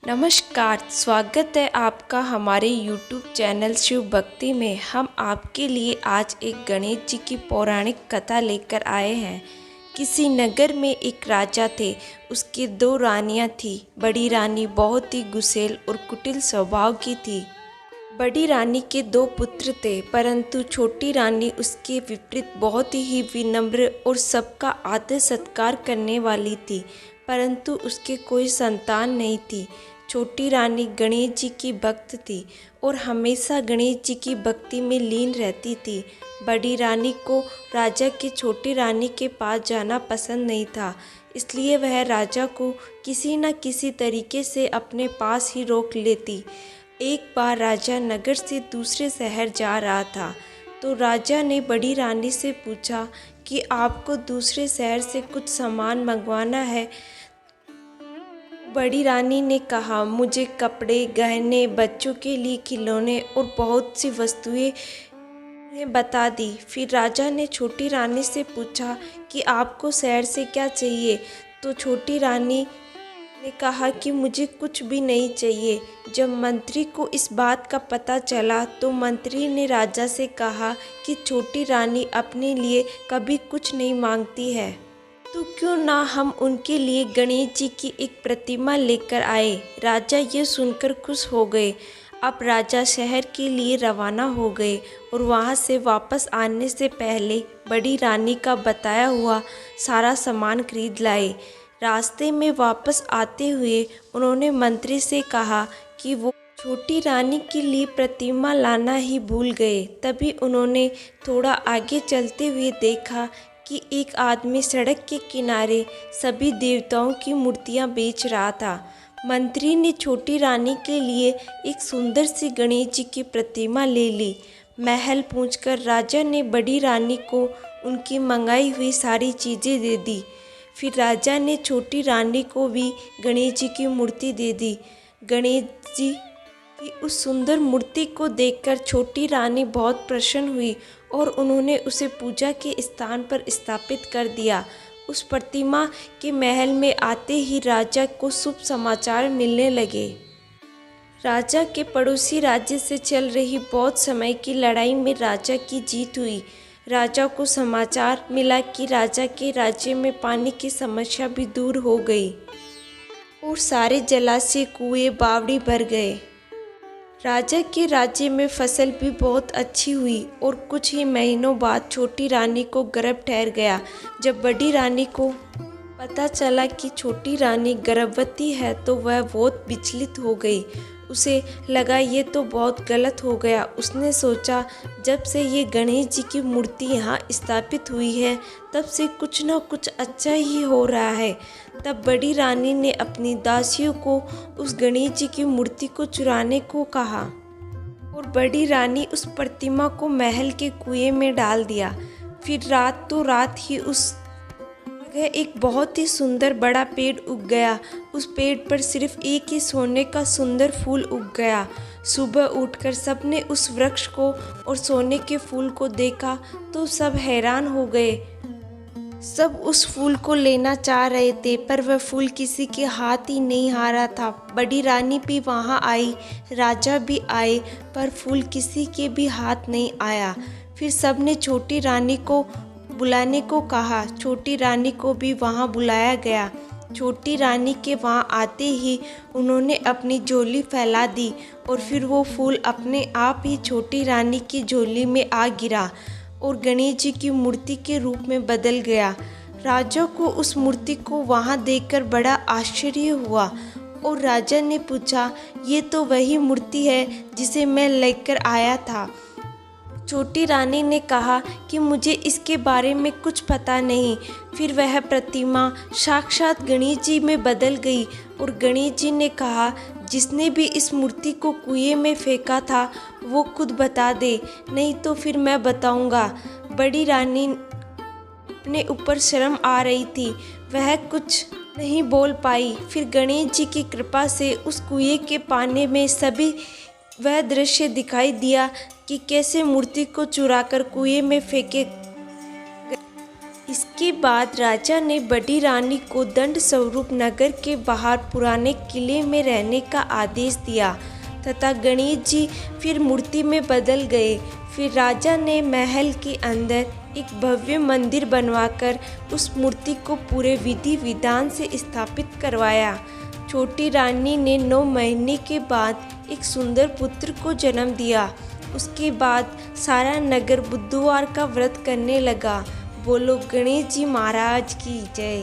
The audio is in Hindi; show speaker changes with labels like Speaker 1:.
Speaker 1: नमस्कार, स्वागत है आपका हमारे YouTube चैनल शिव भक्ति में। हम आपके लिए आज एक गणेश जी की पौराणिक कथा लेकर आए हैं। किसी नगर में एक राजा थे, उसकी 2 रानियां थीं। बड़ी रानी बहुत ही गुस्सैल और कुटिल स्वभाव की थी। बड़ी रानी के 2 पुत्र थे, परंतु छोटी रानी उसके विपरीत बहुत ही विनम्र और सबका आदर सत्कार करने वाली थी, परंतु उसके कोई संतान नहीं थी। छोटी रानी गणेश जी की भक्त थी और हमेशा गणेश जी की भक्ति में लीन रहती थी। बड़ी रानी को राजा की छोटी रानी के पास जाना पसंद नहीं था, इसलिए वह राजा को किसी न किसी तरीके से अपने पास ही रोक लेती। एक बार राजा नगर से दूसरे शहर जा रहा था, तो राजा ने बड़ी रानी से पूछा कि आपको दूसरे शहर से कुछ सामान मंगवाना है। बड़ी रानी ने कहा, मुझे कपड़े, गहने, बच्चों के लिए खिलौने और बहुत सी वस्तुएं ने बता दी। फिर राजा ने छोटी रानी से पूछा कि आपको शहर से क्या चाहिए, तो छोटी रानी ने कहा कि मुझे कुछ भी नहीं चाहिए। जब मंत्री को इस बात का पता चला, तो मंत्री ने राजा से कहा कि छोटी रानी अपने लिए कभी कुछ नहीं मांगती है, तो क्यों ना हम उनके लिए गणेश जी की एक प्रतिमा लेकर आए। राजा ये सुनकर खुश हो गए। अब राजा शहर के लिए रवाना हो गए और वहाँ से वापस आने से पहले बड़ी रानी का बताया हुआ सारा सामान खरीद लाए। रास्ते में वापस आते हुए उन्होंने मंत्री से कहा कि वो छोटी रानी के लिए प्रतिमा लाना ही भूल गए। तभी उन्होंने थोड़ा आगे चलते हुए देखा कि एक आदमी सड़क के किनारे सभी देवताओं की मूर्तियां बेच रहा था। मंत्री ने छोटी रानी के लिए एक सुंदर सी गणेश जी की प्रतिमा ले ली। महल पहुंचकर राजा ने बड़ी रानी को उनकी मंगाई हुई सारी चीज़ें दे दी। फिर राजा ने छोटी रानी को भी गणेश जी की मूर्ति दे दी। गणेश जी की उस सुंदर मूर्ति को देखकर छोटी रानी बहुत प्रसन्न हुई और उन्होंने उसे पूजा के स्थान पर स्थापित कर दिया। उस प्रतिमा के महल में आते ही राजा को शुभ समाचार मिलने लगे। राजा के पड़ोसी राज्य से चल रही बहुत समय की लड़ाई में राजा की जीत हुई। राजा को समाचार मिला कि राजा के राज्य में पानी की समस्या भी दूर हो गई और सारे जलाशय, कुएं, बावड़ी भर गए। राजा के राज्य में फसल भी बहुत अच्छी हुई और कुछ ही महीनों बाद छोटी रानी को गर्भ ठहर गया। जब बड़ी रानी को पता चला कि छोटी रानी गर्भवती है, तो वह बहुत विचलित हो गई। उसे लगा ये तो बहुत गलत हो गया। उसने सोचा, जब से ये गणेश जी की मूर्ति यहाँ स्थापित हुई है, तब से कुछ न कुछ अच्छा ही हो रहा है। तब बड़ी रानी ने अपनी दासियों को उस गणेश जी की मूर्ति को चुराने को कहा और बड़ी रानी उस प्रतिमा को महल के कुएं में डाल दिया। फिर रात ही उस जगह एक बहुत ही सुंदर बड़ा पेड़ उग गया। उस पेड़ पर सिर्फ एक ही सोने का सुंदर फूल उग गया। सुबह उठकर सबने उस वृक्ष को और सोने के फूल को देखा तो सब हैरान हो गए। सब उस फूल को लेना चाह रहे थे, पर वह फूल किसी के हाथ ही नहीं आ रहा था। बड़ी रानी भी वहाँ आई, राजा भी आए, पर फूल किसी के भी हाथ नहीं आया। फिर सबने छोटी रानी को बुलाने को कहा। छोटी रानी को भी वहाँ बुलाया गया। छोटी रानी के वहाँ आते ही उन्होंने अपनी झोली फैला दी और फिर वो फूल अपने आप ही छोटी रानी की झोली में आ गिरा और गणेश जी की मूर्ति के रूप में बदल गया। राजा को उस मूर्ति को वहाँ देखकर बड़ा आश्चर्य हुआ और राजा ने पूछा, ये तो वही मूर्ति है जिसे मैं लेकर आया था। छोटी रानी ने कहा कि मुझे इसके बारे में कुछ पता नहीं। फिर वह प्रतिमा साक्षात गणेश जी में बदल गई और गणेश जी ने कहा, जिसने भी इस मूर्ति को कुएं में फेंका था वो खुद बता दे, नहीं तो फिर मैं बताऊंगा। बड़ी रानी अपने ऊपर शर्म आ रही थी, वह कुछ नहीं बोल पाई। फिर गणेश जी की कृपा से उस कुएं के पानी में सभी वह दृश्य दिखाई दिया कि कैसे मूर्ति को चुराकर कुएं में फेंके। इसके बाद राजा ने बड़ी रानी को दंड स्वरूप नगर के बाहर पुराने किले में रहने का आदेश दिया तथा गणेश जी फिर मूर्ति में बदल गए। फिर राजा ने महल के अंदर एक भव्य मंदिर बनवाकर उस मूर्ति को पूरे विधि विधान से स्थापित करवाया। छोटी रानी ने 9 महीने के बाद एक सुंदर पुत्र को जन्म दिया। उसके बाद सारा नगर बुधवार का व्रत करने लगा। बोलो गणेश जी महाराज की जय।